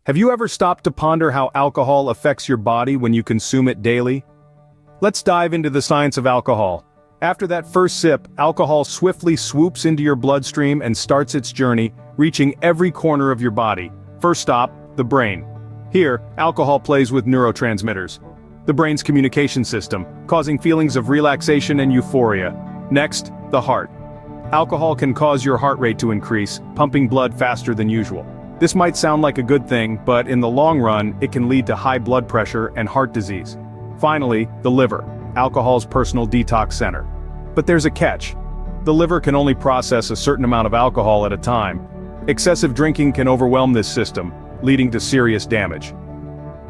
Have you ever stopped to ponder how alcohol affects your body when you consume it daily? Let's dive into the science of alcohol. After that first sip, alcohol swiftly swoops into your bloodstream and starts its journey, reaching every corner of your body. First stop, the brain. Here, alcohol plays with neurotransmitters, the brain's communication system, causing feelings of relaxation and euphoria. Next, the heart. Alcohol can cause your heart rate to increase, pumping blood faster than usual. This might sound like a good thing, but in the long run, it can lead to high blood pressure and heart disease. Finally, the liver, alcohol's personal detox center. But there's a catch. The liver can only process a certain amount of alcohol at a time. Excessive drinking can overwhelm this system, leading to serious damage.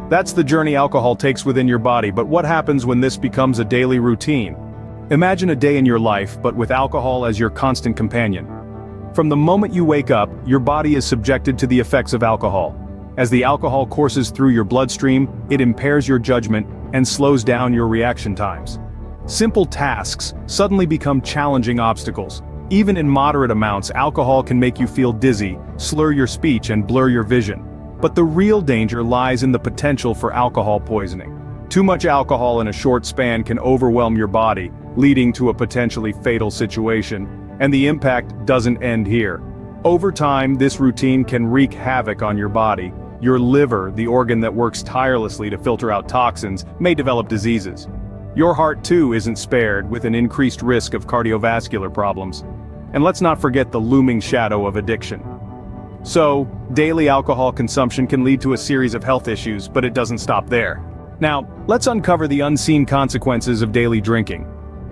That's the journey alcohol takes within your body, but what happens when this becomes a daily routine? Imagine a day in your life, but with alcohol as your constant companion. From the moment you wake up, your body is subjected to the effects of alcohol. As the alcohol courses through your bloodstream, it impairs your judgment and slows down your reaction times. Simple tasks suddenly become challenging obstacles. Even in moderate amounts, alcohol can make you feel dizzy, slur your speech, and blur your vision. But the real danger lies in the potential for alcohol poisoning. Too much alcohol in a short span can overwhelm your body, leading to a potentially fatal situation. And the impact doesn't end here. Over time, this routine can wreak havoc on your body. Your liver, the organ that works tirelessly to filter out toxins, may develop diseases. Your heart too isn't spared, with an increased risk of cardiovascular problems. And let's not forget the looming shadow of addiction. So, daily alcohol consumption can lead to a series of health issues, but it doesn't stop there. Now, let's uncover the unseen consequences of daily drinking.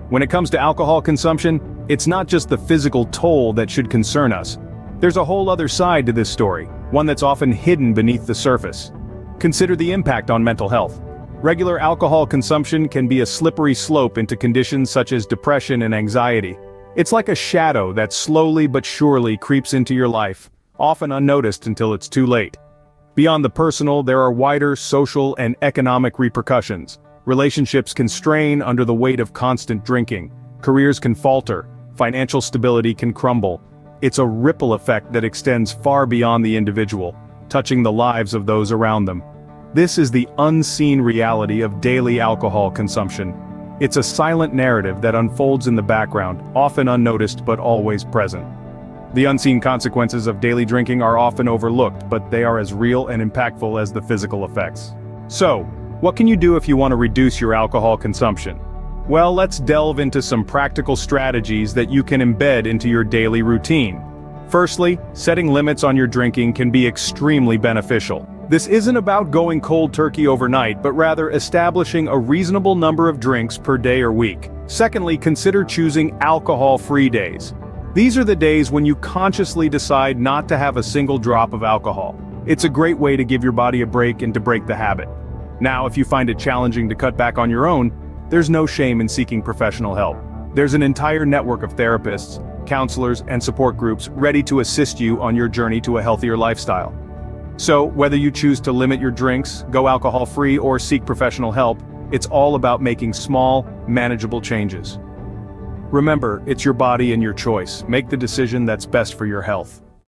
When it comes to alcohol consumption, it's not just the physical toll that should concern us. There's a whole other side to this story, one that's often hidden beneath the surface. Consider the impact on mental health. Regular alcohol consumption can be a slippery slope into conditions such as depression and anxiety. It's like a shadow that slowly but surely creeps into your life, often unnoticed until it's too late. Beyond the personal, there are wider social and economic repercussions. Relationships can strain under the weight of constant drinking. Careers can falter. Financial stability can crumble. It's a ripple effect that extends far beyond the individual, touching the lives of those around them. This is the unseen reality of daily alcohol consumption. It's a silent narrative that unfolds in the background, often unnoticed but always present. The unseen consequences of daily drinking are often overlooked, but they are as real and impactful as the physical effects. So, what can you do if you want to reduce your alcohol consumption? Well, let's delve into some practical strategies that you can embed into your daily routine. Firstly, setting limits on your drinking can be extremely beneficial. This isn't about going cold turkey overnight, but rather establishing a reasonable number of drinks per day or week. Secondly, consider choosing alcohol-free days. These are the days when you consciously decide not to have a single drop of alcohol. It's a great way to give your body a break and to break the habit. Now, if you find it challenging to cut back on your own, there's no shame in seeking professional help. There's an entire network of therapists, counselors, and support groups ready to assist you on your journey to a healthier lifestyle. So, whether you choose to limit your drinks, go alcohol-free, or seek professional help, it's all about making small, manageable changes. Remember, it's your body and your choice. Make the decision that's best for your health.